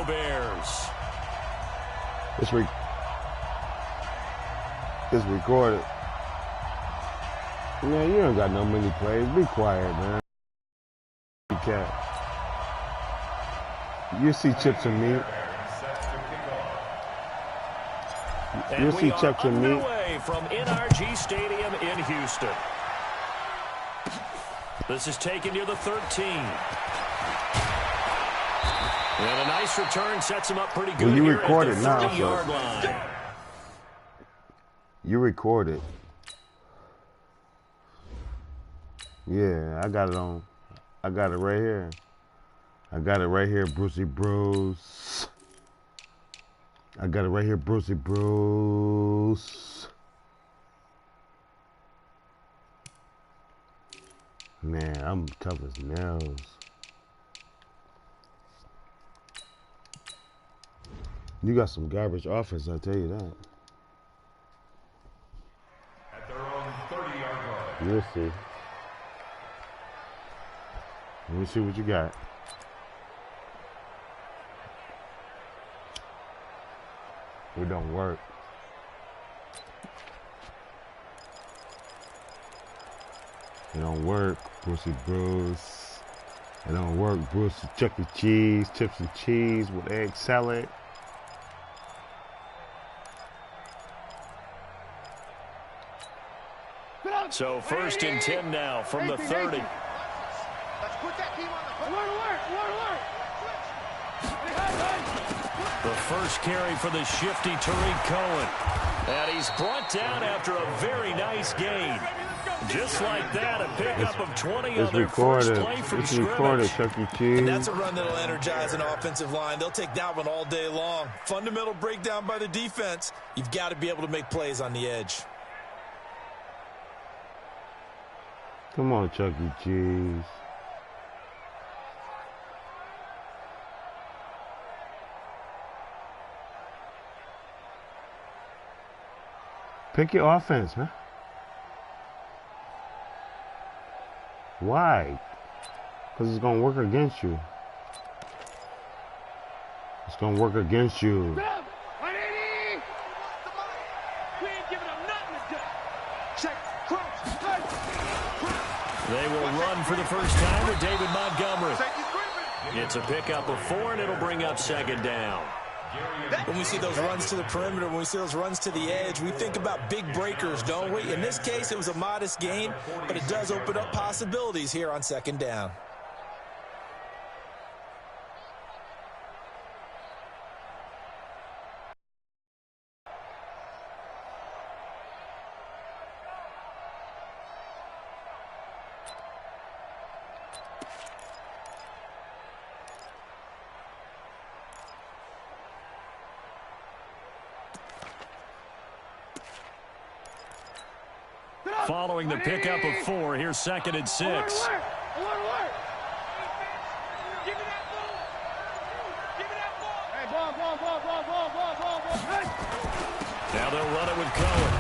Bears. It's recorded. Man, you don't got no many plays. Be quiet, man. You see chips and meat. You see chips and meat. From NRG Stadium in Houston. This is taken near the 13. And a nice return sets him up pretty good. Well, you here record at the it now, 30-yard so line. You record it. Yeah, I got it on. I got it right here. I got it right here, Brucey Bruce. I got it right here, Brucey Bruce. Man, I'm tough as nails. You got some garbage offense, I'll tell you that. At their own 30-yard line. You'll see. Let me see what you got. It don't work. It don't work, Brucey Bruce. It don't work, Brucey Chuck E. Cheese, chips and cheese with egg salad. So 1st and 10 now from the 30. Let's put that team on the The first carry for the shifty Tariq Cohen. And he's brought down after a very nice gain. Just like that, a pickup of 20 on their first play from It's scrimmage. recorded, Chuck E. Cheese. And that's a run that'll energize an offensive line. They'll take that one all day long. Fundamental breakdown by the defense. You've got to be able to make plays on the edge. Come on, Chuck E. Cheese. Pick your offense, man. Why? Because it's going to work against you. It's going to work against you. They will run for the first time with David Montgomery. It's a pickup of 4, and it'll bring up 2nd down. When we see those runs to the perimeter, when we see those runs to the edge, we think about big breakers, don't we? In this case, it was a modest gain, but it does open up possibilities here on 2nd down. Following the pickup of 4, here's 2nd and 6. Now they'll run it with Cohen.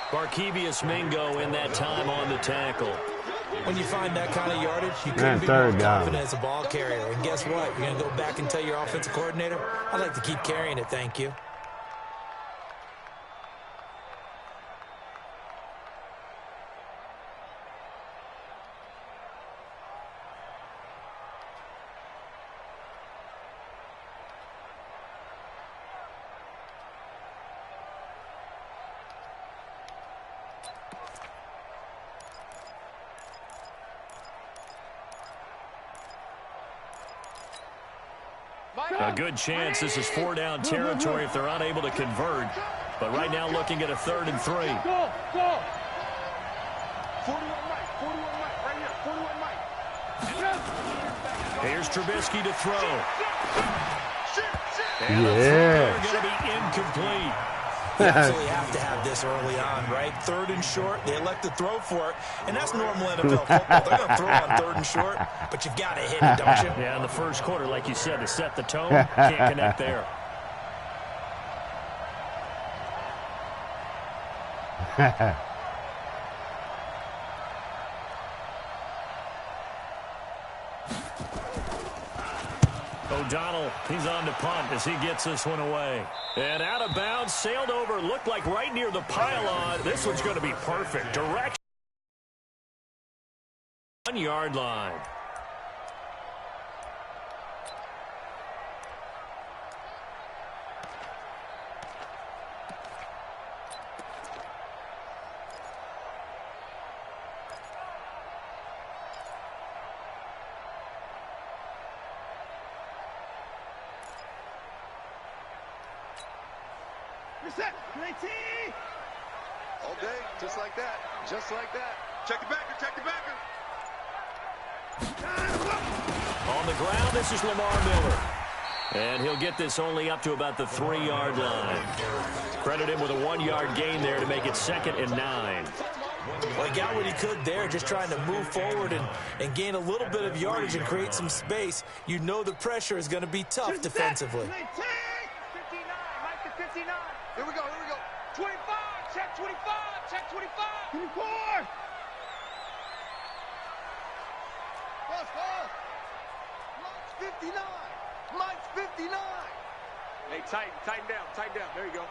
Barkevius Mingo in that time on the tackle. When you find that kind of yardage, you couldn't be more confident as a ball carrier. And guess what? You're going to go back and tell your offensive coordinator, I'd like to keep carrying it, thank you. A good chance this is 4-down territory if they're unable to convert. But right now looking at a 3rd and 3. Go! 41 Mike, right here, 41 Mike. Here's Trubisky to throw. Yeah. They're going to be incomplete. You absolutely have to have this early on, right? 3rd and short, they elect to throw for it, and that's normal NFL football. They're going to throw on 3rd and short, but you've got to hit it, don't you? Yeah, in the first quarter, like you said, to set the tone, can't connect there. O'Donnell, he's on to punt as he gets this one away. And out of bounds, sailed over, looked like right near the pylon. This one's going to be perfect. Direct 1-yard line. All day, just like that. Just like that. Check the backer, check the backer. On the ground, this is Lamar Miller. And he'll get this only up to about the 3-yard line. Credit him with a 1-yard gain there to make it 2nd and 9. Well, he got what he could there, just trying to move forward and gain a little bit of yardage and create some space. You know the pressure is going to be tough defensively. 59, Mike to 59. Here we go, here we go. 25, check 25, check 25. 24. Pause, pause. Mike's 59. Mike's 59. Hey, tighten down. There you go.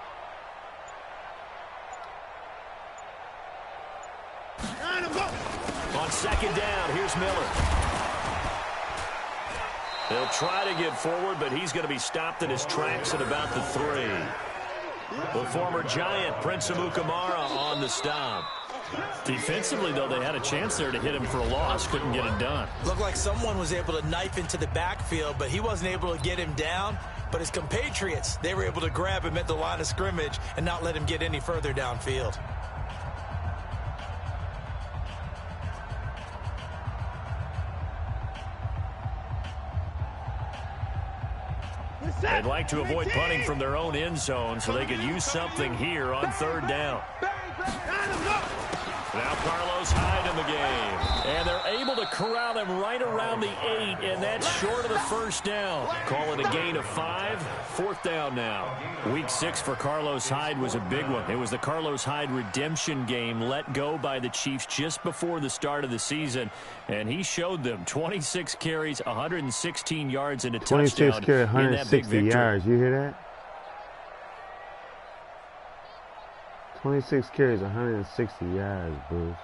On 2nd down, here's Miller. He'll try to get forward, but he's going to be stopped in his tracks at about the 3. The former Giant, Prince Amukamara, on the stop. Defensively, though, they had a chance there to hit him for a loss. Couldn't get it done. Looked like someone was able to knife into the backfield, but he wasn't able to get him down. But his compatriots, they were able to grab him at the line of scrimmage and not let him get any further downfield. They'd like to avoid punting from their own end zone so they could use something here on 3rd down. Now Carlos Hyde in the game. And they're able to corral him right around the 8, and that's short of the 1st down. Call it a gain of 5. 4th down now. Week 6 for Carlos Hyde was a big one. It was the Carlos Hyde redemption game let go by the Chiefs just before the start of the season. And he showed them 26 carries, 116 yards, and a touchdown. 26 carries, 160 yards. You hear that? 26 carries, 160 yards, Bruce.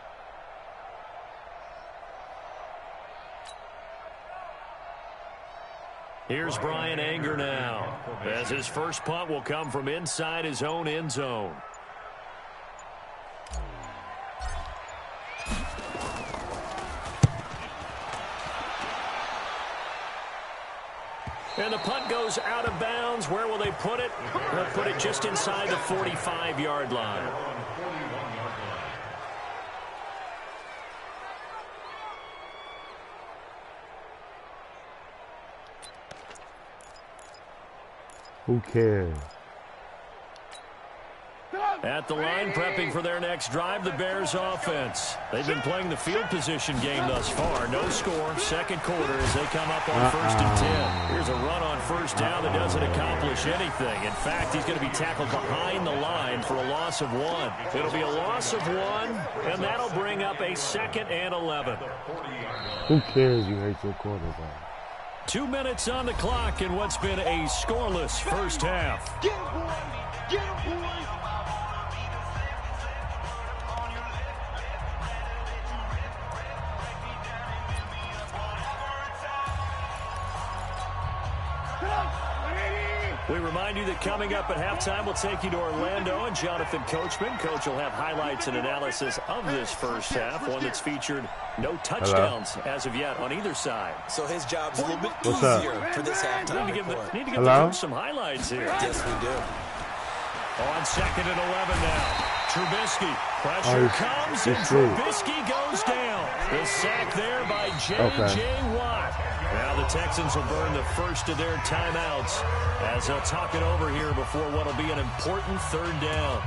Here's Brian Anger now, as his first punt will come from inside his own end zone. And the punt goes out of bounds. Where will they put it? They'll put it just inside the 45-yard line. Who cares? At the line, prepping for their next drive, the Bears offense. They've been playing the field position game thus far. No score, 2nd quarter as they come up on 1st and 10. Here's a run on 1st down that doesn't accomplish anything. In fact, he's going to be tackled behind the line for a loss of 1. It'll be a loss of 1, and that'll bring up a 2nd and 11. Who cares you hate your quarterback? 2 minutes on the clock in what's been a scoreless first half. Get him, boys. Get him, boys. We remind you that coming up at halftime, we'll take you to Orlando and Jonathan Coachman. Coach will have highlights and analysis of this first half, one that's featured no touchdowns as of yet on either side. So his job's a little bit What's easier up? for this halftime Need to give report. the coach some highlights here. Yes, we do. On 2nd and 11 now. Trubisky. Pressure comes, and Trubisky goes down. The sack there by J.J. Watt. Now the Texans will burn the first of their timeouts as they'll talk it over here before what will be an important 3rd down.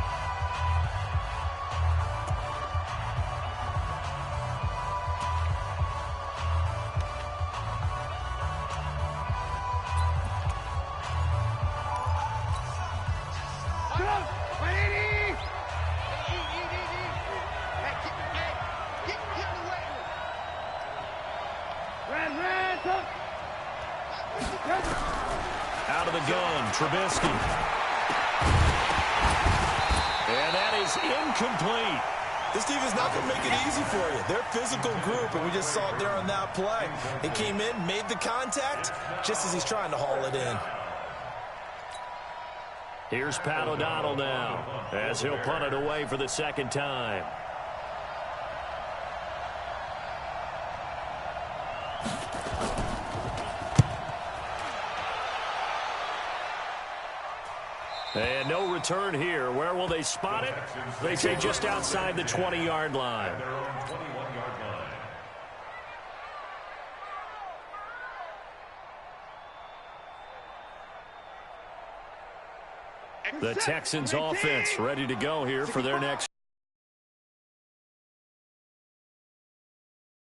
out of the gun. Trubisky. And that is incomplete. This defense is not going to make it easy for you. They're a physical group, and we just saw it there on that play. He came in, made the contact, just as he's trying to haul it in. Here's Pat O'Donnell now, as he'll punt it away for the second time. And no return here. Where will they spot it? They say just outside the 20-yard line. The Texans offense ready to go here for their next.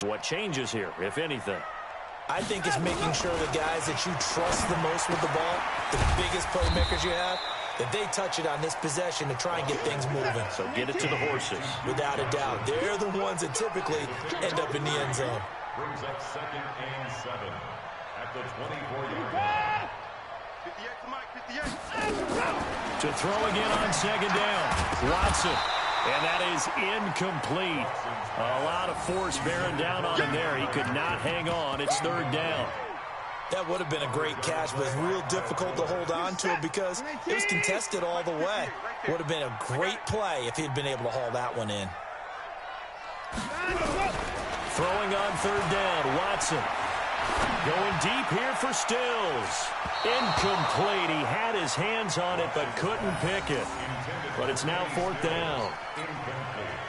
What changes here, if anything? I think it's making sure the guys that you trust the most with the ball, the biggest playmakers you have, that they touch it on this possession to try and get things moving. So get it to the horses. Without a doubt. They're the ones that typically end up in the end zone. Brings up 2nd and 7 at the 24-yard line. 58 to Mike, 58. To throw again on second down. Watson. And that is incomplete. A lot of force bearing down on him there. He could not hang on. It's 3rd down. That would have been a great catch, but it's real difficult to hold on to it because it was contested all the way. Would have been a great play if he'd been able to haul that one in. Throwing on 3rd down, Watson. Going deep here for Stills. Incomplete. He had his hands on it but couldn't pick it. But it's now 4th down.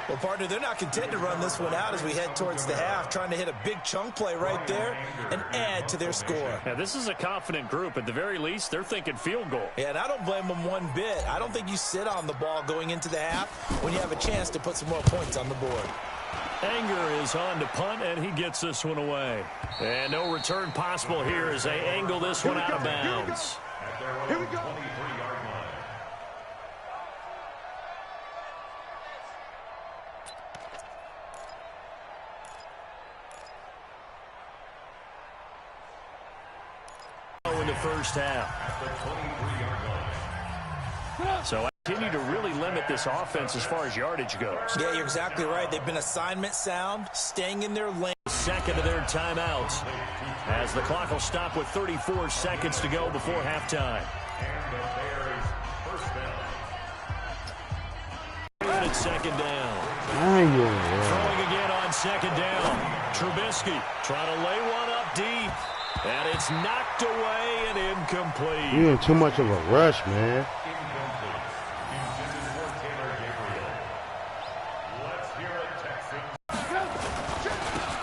Well, partner, they're not content to run this one out as we head towards the half, trying to hit a big chunk play right there and add to their score. Yeah, this is a confident group. At the very least, they're thinking field goal. Yeah, and I don't blame them one bit. I don't think you sit on the ball going into the half when you have a chance to put some more points on the board. Anger is on to punt, and he gets this one away. And no return possible here as they angle this one out of bounds. Here we go. In the first half. So continue to really limit this offense as far as yardage goes. Yeah, you're exactly right. They've been assignment sound, staying in their lane. Second of their timeouts as the clock will stop with 34 seconds to go before halftime. And it's 2nd down. Throwing again on 2nd down. Trubisky trying to lay one up deep. And it's knocked away and incomplete. You're in too much of a rush, man.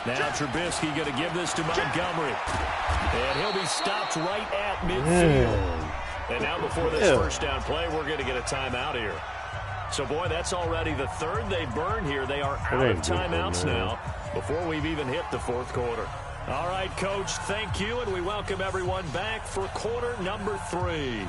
Now Trubisky going to give this to Montgomery. And he'll be stopped right at midfield. And now before this first down play, we're going to get a timeout here. So, boy, that's already the 3rd they burned here. They are out of timeouts now before we've even hit the 4th quarter. All right, Coach, thank you, and we welcome everyone back for quarter number 3.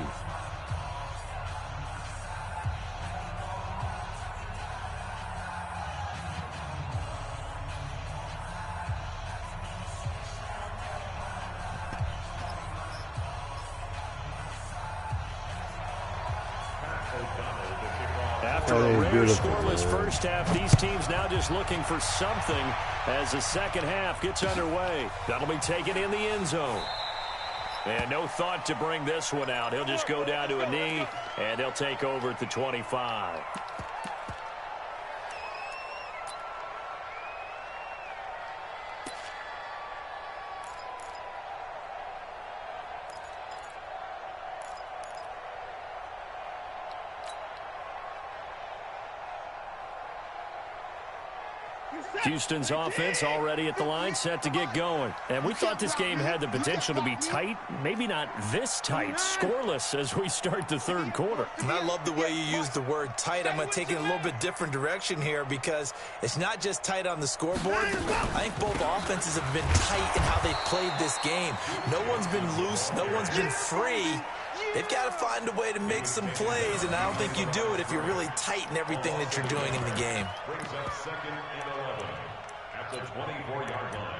After a rare scoreless first half, these teams now just looking for something as the second half gets underway. That'll be taken in the end zone. And no thought to bring this one out. He'll just go down to a knee, and he'll take over at the 25. Houston's offense already at the line, set to get going. And we thought this game had the potential to be tight, maybe not this tight, scoreless as we start the 3rd quarter. And I love the way you use the word tight. I'm going to take it in a little bit different direction here because it's not just tight on the scoreboard. I think both offenses have been tight in how they've played this game. No one's been loose. No one's been free. They've got to find a way to make some plays, and I don't think you do it if you're really tight in everything that you're doing in the game. Brings up 2nd and 11 at the 24-yard line.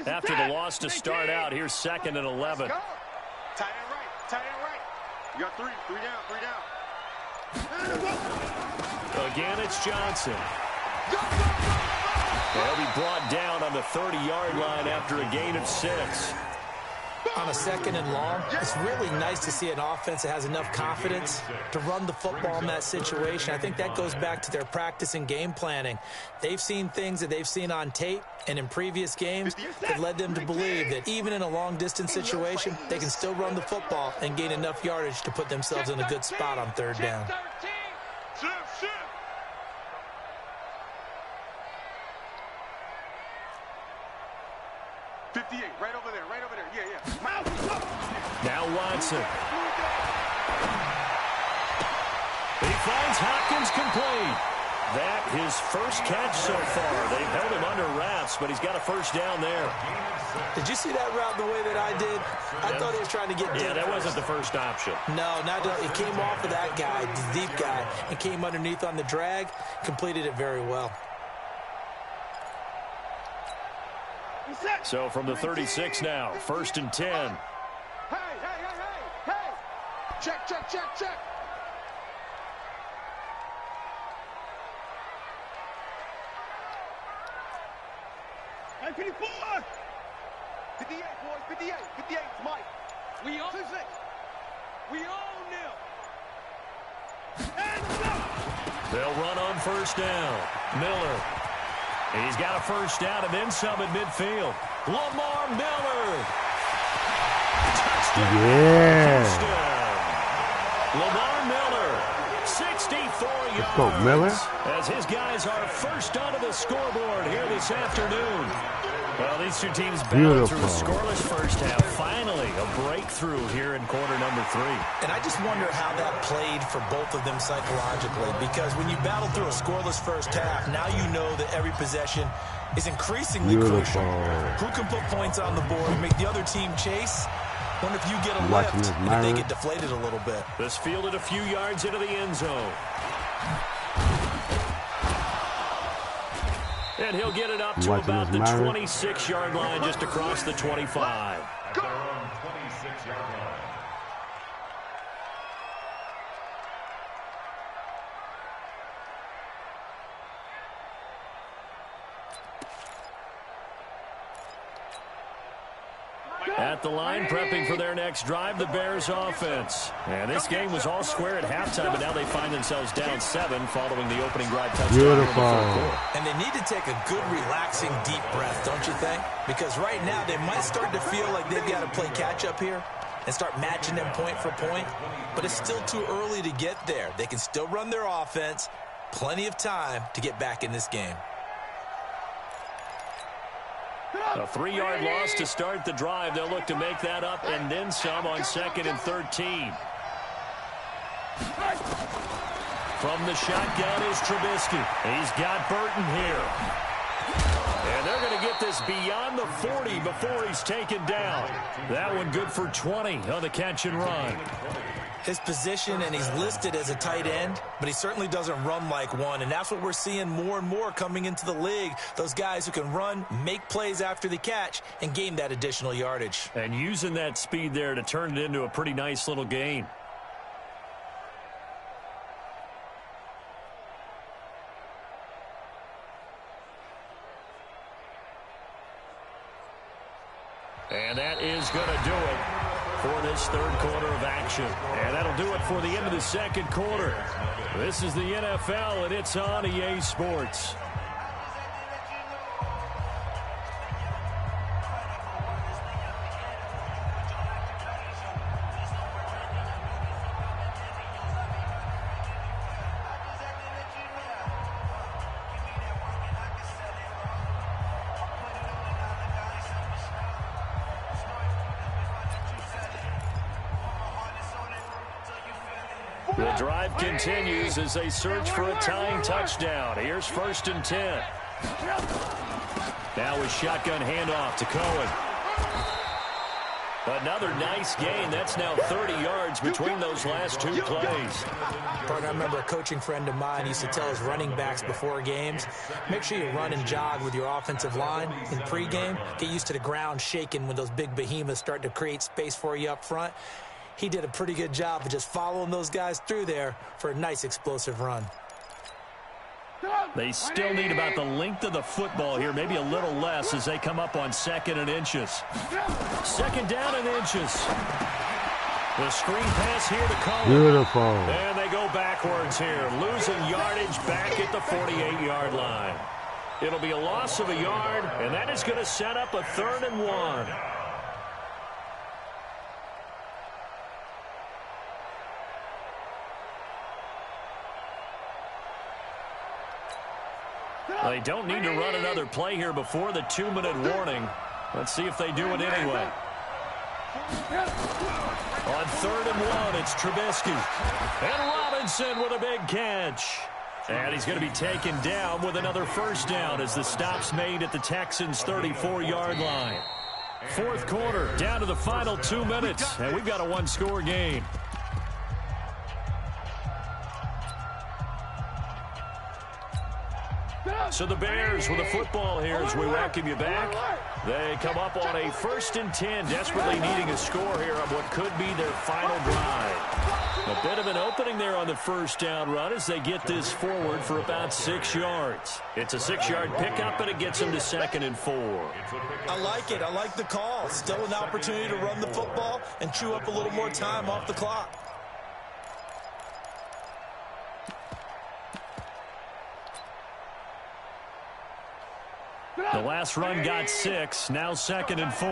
After the loss to start out, here's 2nd and 11. Tight end right. Tight end right. You got 3. 3 down. 3 down. Again, it's Johnson. He'll be brought down on the 30-yard line after a gain of 6. On a 2nd and long, it's really nice to see an offense that has enough confidence to run the football in that situation. I think that goes back to their practice and game planning. They've seen things that they've seen on tape and in previous games that led them to believe that even in a long-distance situation, they can still run the football and gain enough yardage to put themselves in a good spot on 3rd down. Shift. 58, right over there. Yeah. Now Watson. He finds Hopkins complete. That his first catch so far. They've held him under wraps, but he's got a 1st down there. Did you see that route the way that I did? I thought he was trying to get deep. Yeah, that wasn't the first option. No, it came off of that guy, the deep guy, and came underneath on the drag, completed it very well. So from the 36 now, 1st and 10. Hey. Check. Hey, 54. 58, boys. 58. 58, Mike. We own 2-6. We own them. They'll run on 1st down. Miller. He's got a 1st down and then some at midfield. Lamar Miller. Touchdown. Yeah. Lamar Miller, 64 yards. Let's go, Miller. As his guys are first onto the scoreboard here this afternoon. Well, these two teams battled through a scoreless first half. Finally, a breakthrough here in quarter number 3. And I just wonder how that played for both of them psychologically, because when you battle through a scoreless first half, now you know that every possession is increasingly crucial. Who can put points on the board and make the other team chase? Wonder if you get a lift and if they get deflated a little bit. This fielded a few yards into the end zone. And he'll get it up to about the 26-yard line, just across the 25. At their own 26-yard line. At the line, prepping for their next drive, the Bears offense. And this game was all square at halftime, but now they find themselves down 7 following the opening drive touchdown. Beautiful. And they need to take a good, relaxing, deep breath, don't you think? Because right now they might start to feel like they've got to play catch-up here and start matching them point for point. But it's still too early to get there. They can still run their offense. Plenty of time to get back in this game. A 3-yard loss to start the drive. They'll look to make that up and then some on 2nd and 13. From the shotgun is Trubisky. He's got Burton here. And they're going to get this beyond the 40 before he's taken down. That one good for 20 on the catch and run. His position, and he's listed as a tight end, but he certainly doesn't run like one, and that's what we're seeing more and more coming into the league. Those guys who can run, make plays after the catch, and gain that additional yardage. And using that speed there to turn it into a pretty nice little gain. And that is going to do it for this third quarter of action. And that'll do it for the end of the second quarter. This is the NFL, and it's on EA Sports. The drive continues as they search for a tying touchdown. Here's 1st and 10. Now with shotgun handoff to Cohen. Another nice gain. That's now 30 yards between those last two plays. Partner, I remember a coaching friend of mine used to tell his running backs before games, make sure you run and jog with your offensive line in pregame. Get used to the ground shaking when those big behemoths start to create space for you up front. He did a pretty good job of just following those guys through there for a nice explosive run. They still need about the length of the football here, maybe a little less as they come up on 2nd and inches. 2nd down and inches. The screen pass here to Cohen. Beautiful. And they go backwards here, losing yardage back at the 48-yard line. It'll be a loss of a yard, and that is going to set up a 3rd and 1. They don't need to run another play here before the 2-minute warning. Let's see if they do it anyway. On 3rd and 1, it's Trubisky. And Robinson with a big catch. And he's going to be taken down with another 1st down as the stop's made at the Texans' 34-yard line. 4th quarter, down to the final 2 minutes, and we've got a 1-score game. So the Bears with the football here as we welcome you back. They come up on a 1st and 10, desperately needing a score here on what could be their final drive. A bit of an opening there on the 1st down run as they get this forward for about 6 yards. It's a 6-yard pickup, and it gets them to 2nd and 4. I like it. I like the call. Still an opportunity to run the football and chew up a little more time off the clock. The last run got 6, now 2nd and 4.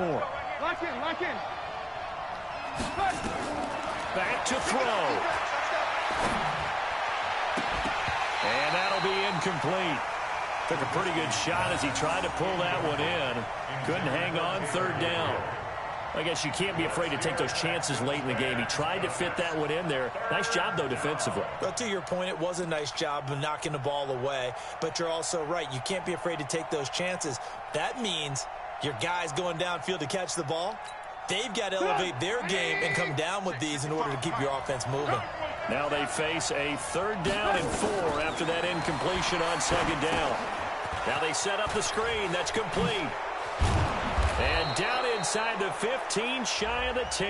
Lock in. Back to throw. And that'll be incomplete. Took a pretty good shot as he tried to pull that one in. Couldn't hang on 3rd down. I guess you can't be afraid to take those chances late in the game. He tried to fit that one in there. Nice job, though, defensively. But to your point, it was a nice job of knocking the ball away. But you're also right. You can't be afraid to take those chances. That means your guys going downfield to catch the ball, they've got to elevate their game and come down with these in order to keep your offense moving. Now they face a 3rd down and 4 after that incompletion on 2nd down. Now they set up the screen. That's complete. And down inside the 15, shy of the 10.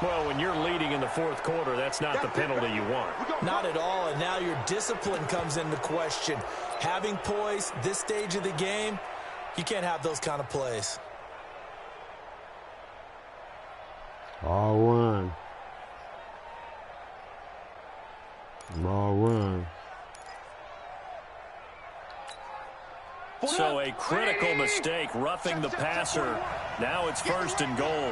Well, when you're leading in the 4th quarter, that's not the penalty you want. Not at all, and now your discipline comes into question. Having poise this stage of the game, you can't have those kind of plays. Ball 1. Ball 1. So a critical mistake, roughing the passer. Now it's 1st and goal.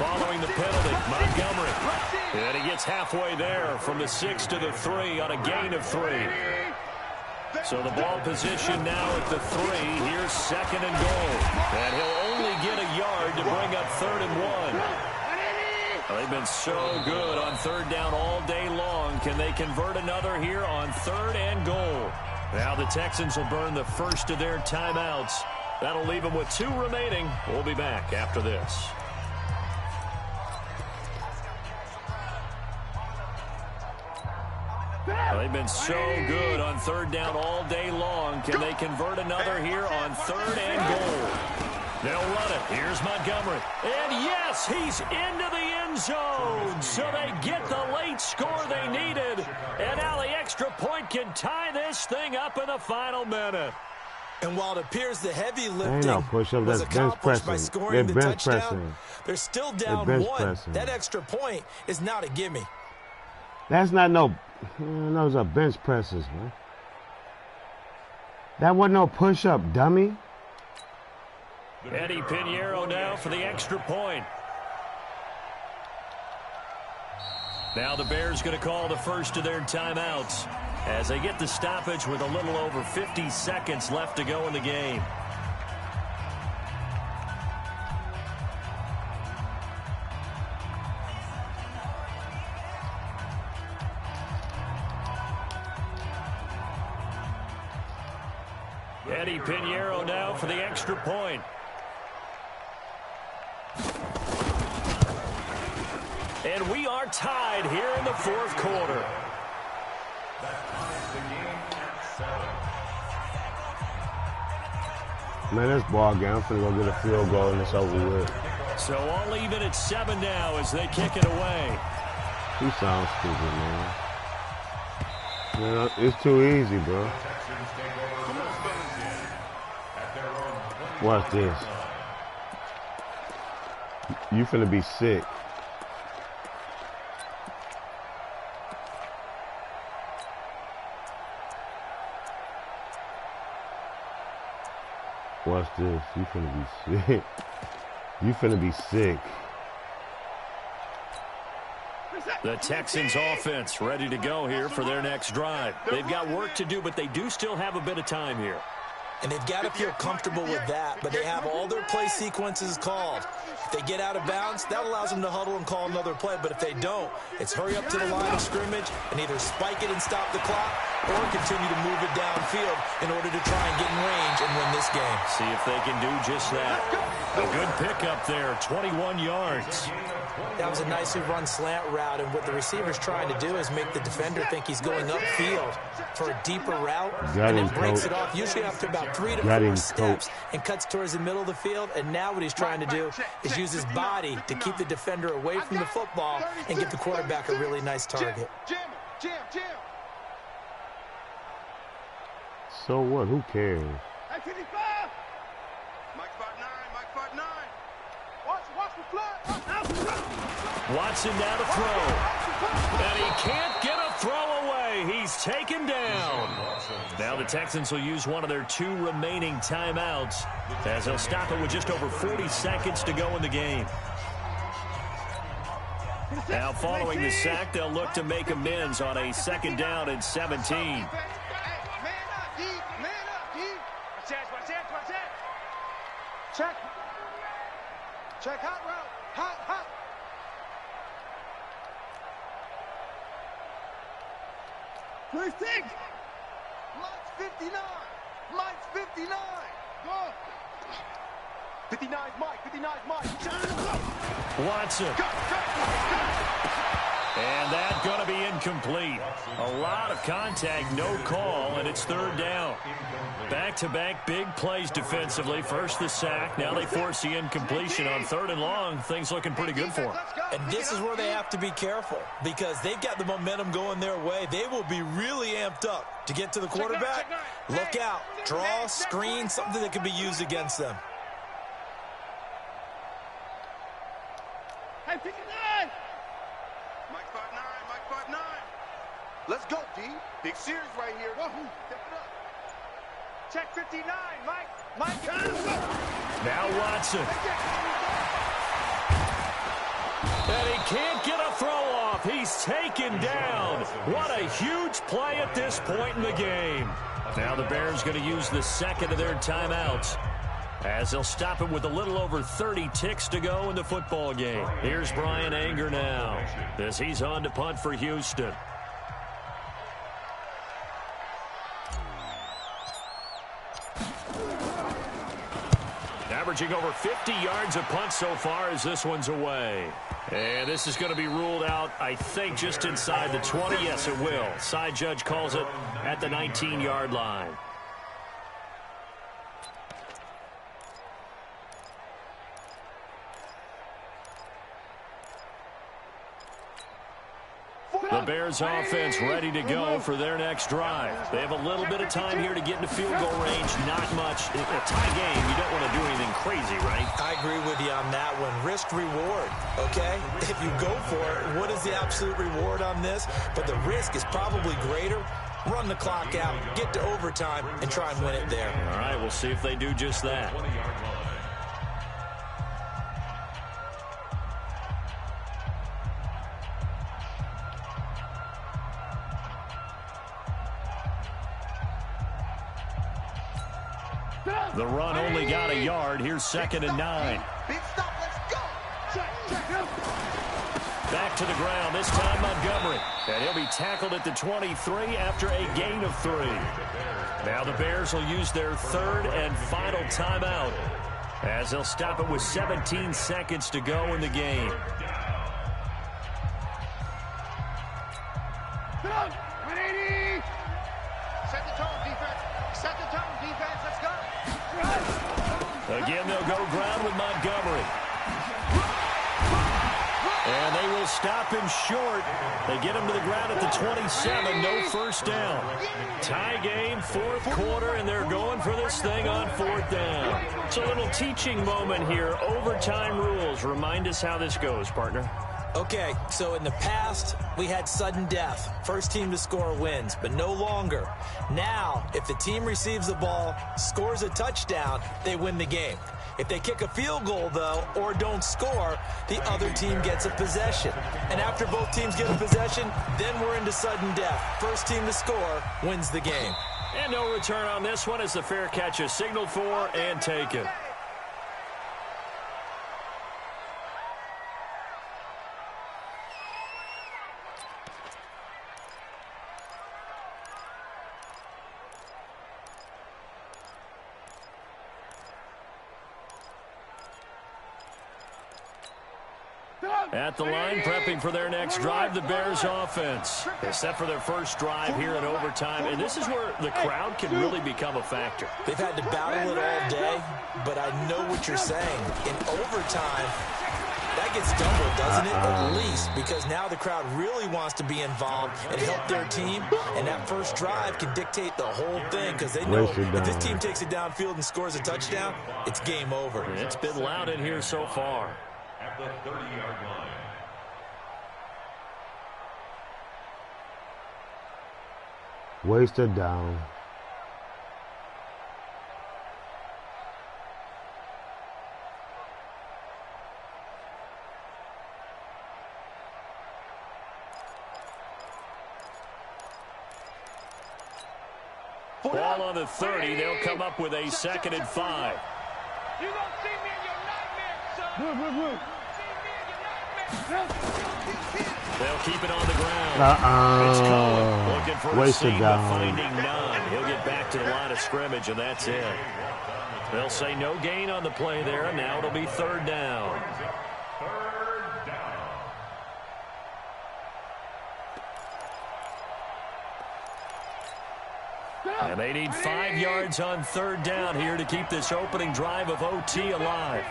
Following the penalty, Montgomery. And he gets halfway there from the 6 to the 3 on a gain of 3. So the ball position now at the 3. Here's 2nd and goal. And he'll only get a yard to bring up 3rd and 1. They've been so good on 3rd down all day long. Can they convert another here on 3rd and goal? Now the Texans will burn the first of their timeouts. That'll leave them with 2 remaining. We'll be back after this. They've been so good on 3rd down all day long. Can they convert another here on 3rd and goal? They'll run it. Here's Montgomery. And yes, he's into the end zone. So they get the late score they needed. And now the extra point can tie this thing up in the final minute. And while it appears the heavy lifting was that's accomplished by scoring the touchdown, pressing. they're still down 1. Pressing. That extra point is not a gimme. That's not those are bench presses, man. That wasn't no push-up, dummy. Eddie Pinheiro now for the extra point. Now the Bears going to call the first of their timeouts as they get the stoppage with a little over 50 seconds left to go in the game. Eddie Pinheiro now for the extra point. And we are tied here in the fourth quarter. Man, this ball game, I'm finna go get a field goal and it's over with. So all even at 7 now as they kick it away. He sounds stupid, man. Man, it's too easy, bro. Watch this. You finna be sick. Watch this. You finna be sick. You finna be sick. The Texans offense ready to go here for their next drive. They've got work to do, but they do still have a bit of time here. And they've got to feel comfortable with that, but they have all their play sequences called. If they get out of bounds, that allows them to huddle and call another play. But if they don't, it's hurry up to the line of scrimmage and either spike it and stop the clock or continue to move it downfield in order to try and get in range and win this game. See if they can do just that. A good pickup there, 21 yards. That was a nicely run slant route, and what the receiver's trying to do is make the defender think he's going upfield for a deeper route, and then breaks it off, usually after about 3 to 4 steps, and cuts towards the middle of the field. And now what he's trying to do is use his body to keep the defender away from the football and give the quarterback a really nice target. So what? Who cares? Mike 55. Mike 59. Mike 59. Watch the fly. Watson now to throw. And he can't get a throw away. He's taken down. Now the Texans will use one of their 2 remaining timeouts as they'll stop it with just over 40 seconds to go in the game. Now following the sack, they'll look to make amends on a 2nd down and 17. Check hot route. Hot. First thing. Mike's 59. Mike's 59. Go. 59's Mike. 59's Mike. Watson. Go. And that's going to be incomplete. A lot of contact, no call, and it's 3rd down. Back-to-back big plays defensively. First the sack. Now they force the incompletion on 3rd and long. Things looking pretty good for them. And this is where they have to be careful because they've got the momentum going their way. They will be really amped up to get to the quarterback. Look out. Draw, screen, something that can be used against them. Hey, 59. Mike 59. Mike 59. Let's go, D. Big series right here. Step it up. Check 59, Mike. Now Watson. And he can't get a throw off. He's taken down. What a huge play at this point in the game. Now the Bears going to use the 2nd of their timeouts as they'll stop it with a little over 30 ticks to go in the football game. Here's Brian Anger now as he's on to punt for Houston. Averaging over 50 yards a punt so far as this one's away. And this is going to be ruled out, I think, just inside the 20. Yes, it will. Side judge calls it at the 19-yard line. The Bears offense ready to go for their next drive. They have a little bit of time here to get into field goal range. Not much. In a tie game, you don't want to do anything crazy, right? I agree with you on that one. Risk reward, okay? If you go for it, what is the absolute reward on this? But the risk is probably greater. Run the clock out, get to overtime, and try and win it there. All right, we'll see if they do just that. The run only got a yard. Here's 2nd and 9. Big stop, let's go. Back to the ground, this time Montgomery. And he'll be tackled at the 23 after a gain of 3. Now the Bears will use their 3rd and final timeout as they'll stop it with 17 seconds to go in the game. Again, they'll go ground with Montgomery. And they will stop him short. They get him to the ground at the 27. No first down. Tie game, fourth quarter, and they're going for this thing on fourth down. It's a little teaching moment here. Overtime rules. Remind us how this goes, partner. Okay, so in the past, we had sudden death. First team to score wins, but no longer. Now, if the team receives the ball, scores a touchdown, they win the game. If they kick a field goal, though, or don't score, the other team gets a possession. And after both teams get a possession, then we're into sudden death. First team to score wins the game. And no return on this one as the fair catch is signaled for and taken. At the line, prepping for their next drive, the Bears offense. They're set for their first drive here in overtime, and this is where the crowd can really become a factor. They've had to battle it all day, but I know what you're saying. In overtime, that gets doubled, doesn't it? At least, because now the crowd really wants to be involved and help their team, and that first drive can dictate the whole thing because they know if this team takes it downfield and scores a touchdown, it's game over. It's been loud in here so far. At the 30-yard line. Wasted down. Ball on the 30. They'll come up with a 2nd and 5. You gonna see me in your nightmares, son. They'll keep it on the ground. It's Cohen looking for a seam, but finding none. He'll get back to the line of scrimmage, and that's it. They'll say no gain on the play there, and now it'll be 3rd down. And they need 5 yards on 3rd down here to keep this opening drive of OT alive.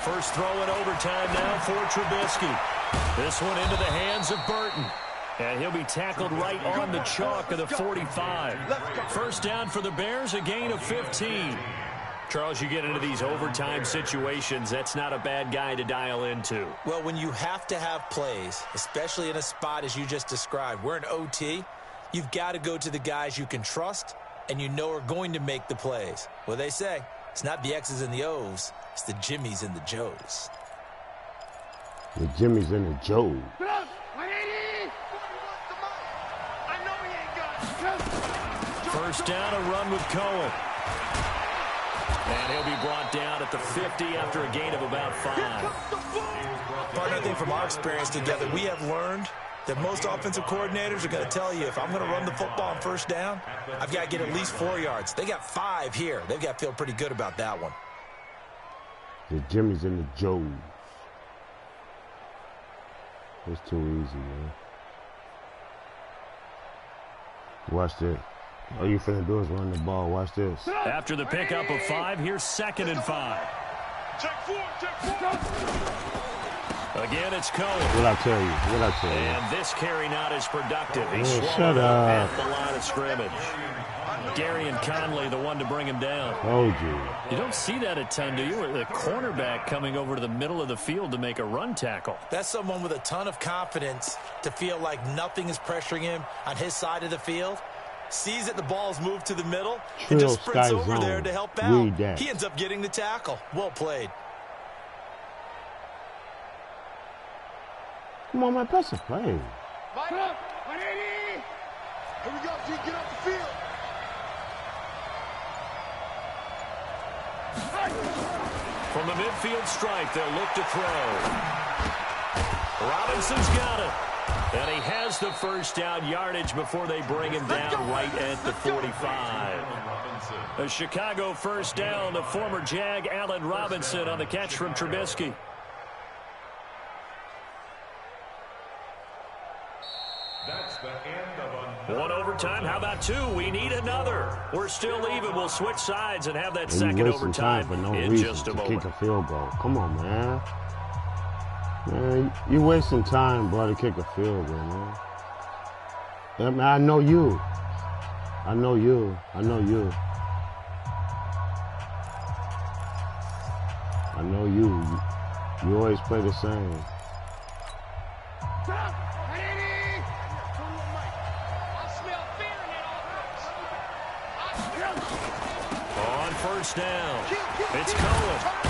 First throw in overtime now for Trubisky. This one into the hands of Burton. And he'll be tackled right on the chalk of the 45. First down for the Bears, a gain of 15. Charles, you get into these overtime situations, that's not a bad guy to dial into. Well, when you have to have plays, especially in a spot as you just described, we're in OT, you've got to go to the guys you can trust and you know are going to make the plays. Well, they say it's not the X's and the O's, it's the Jimmies and the Joes. The Jimmies and the Joes. First down, a run with Cohen. And he'll be brought down at the 50 after a gain of about 5. Partner, I think from our experience together, we have learned that most offensive coordinators are going to tell you, if I'm going to run the football on first down, I've got to get at least 4 yards. They got 5 here. They've got to feel pretty good about that one. The Jimmies and the Joes. It's too easy, man. Watch this. All you finna do is run the ball. Watch this. After the pickup of 5, here's 2nd and 5. Check 4, check 4. Again, it's Cohen. What I tell you? What I tell you? And this carry not as productive. He's Oh, swallowed shut up. at the line of scrimmage. Gary and Conley, the one to bring him down. Told you. You don't see that a ton, do you? The cornerback coming over to the middle of the field to make a run tackle. That's someone with a ton of confidence to feel like nothing is pressuring him on his side of the field. Sees that the ball's moved to the middle and just sprints over there to help out. He ends up getting the tackle. Well played. Come on, man. Press a play. Mike up, 180. Here we go, G. Get off the field. From the midfield stripe, they'll look to throw. Robinson's got it. And he has the first down yardage before they bring him down right at the 45. A Chicago first down to former Jag Allen Robinson on the catch from Trubisky. That's the end of One overtime overtime. How about 2? We need another. We're still even. We'll switch sides and have that second overtime for no in reason just a to moment. kick a field goal. Come on, man. Man, you wasting time, bro, to kick a field goal, man. Yeah, man, I know you. I know you. I know you. I know you. You always play the same. On first down, it's Cohen.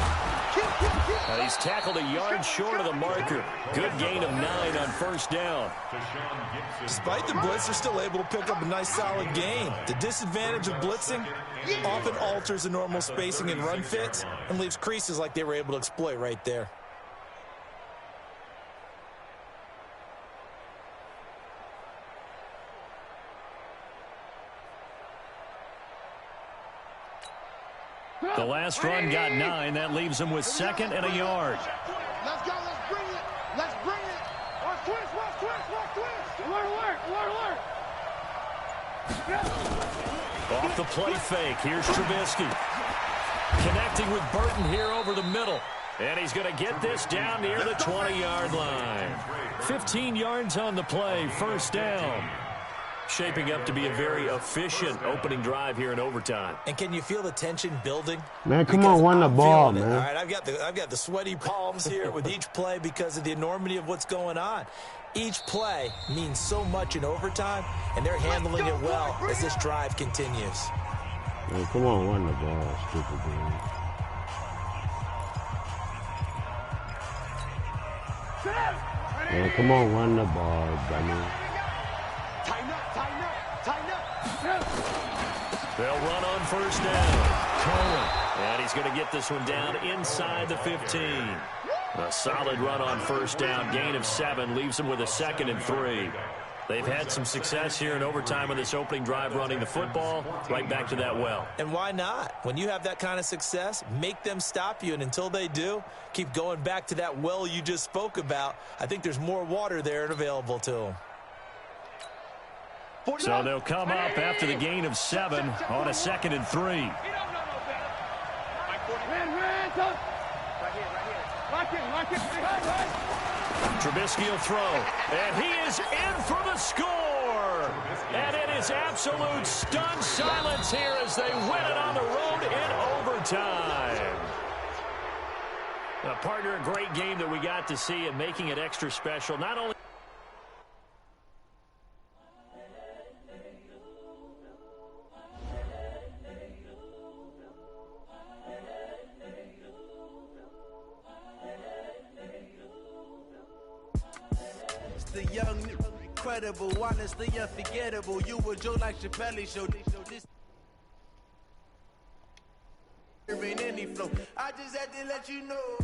And he's tackled a yard short of the marker. Good gain of 9 on first down. Despite the blitz, they're still able to pick up a nice solid gain. The disadvantage of blitzing often alters the normal spacing and run fits and leaves creases like they were able to exploit right there. The last run got 9. That leaves him with 2nd and a yard. Let's go. Let's bring it. Let's bring it. Watch twist. Watch twist. Watch twist. Alert. Alert. Off the play fake. Here's Trubisky. Connecting with Burton here over the middle. And he's going to get this down near the 20-yard line. 15 yards on the play. First down. Shaping up to be a very efficient opening drive here in overtime. And can you feel the tension building? Man, come on, run the ball, man. All right, I've got the sweaty palms here with each play because of the enormity of what's going on. Each play means so much in overtime, and they're handling it well as this drive continues. Man, come on, run the ball, stupid dude. Man, come on, run the ball, dummy. They'll run on first down. Cohen. And he's going to get this one down inside the 15. A solid run on first down. Gain of 7 leaves him with a 2nd and 3. They've had some success here in overtime on this opening drive running the football right back to that well. And why not? When you have that kind of success, make them stop you. And until they do, keep going back to that well you just spoke about. I think there's more water there and available to them. So they'll come up after the gain of 7 on a 2nd and 3. Trubisky will throw, and he is in for the score. And it is absolute stunned silence here as they win it on the road in overtime. Partner, a great game that we got to see and making it extra special. Not only the young, incredible, honestly unforgettable. You were Joe like Chappelle show. This there ain't any flow. I just had to let you know.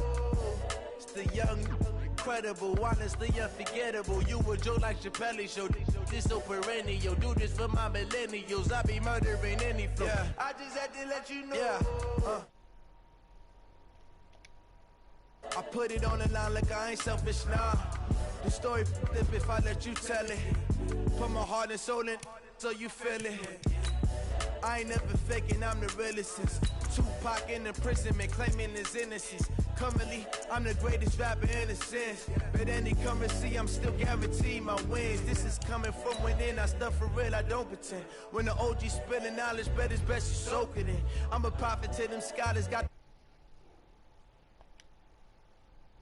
It's the young, incredible, honestly unforgettable. You were Joe like Chappelle show. This so perennial. Do this for my millennials. I be murdering any flow. Yeah. I just had to let you know. Yeah. I put it on the line like I ain't selfish now. The story flip if I let you tell it. Put my heart and soul in so you feel it. I ain't never faking, I'm the realest since Tupac in imprisonment, claiming his innocence. Currently, I'm the greatest rapper in a sense. But any currency, I'm still guaranteed my wins. This is coming from within, I stuff for real, I don't pretend. When the OG spilling knowledge, bet it's best you soak it in. I'm a prophet to them scholars, got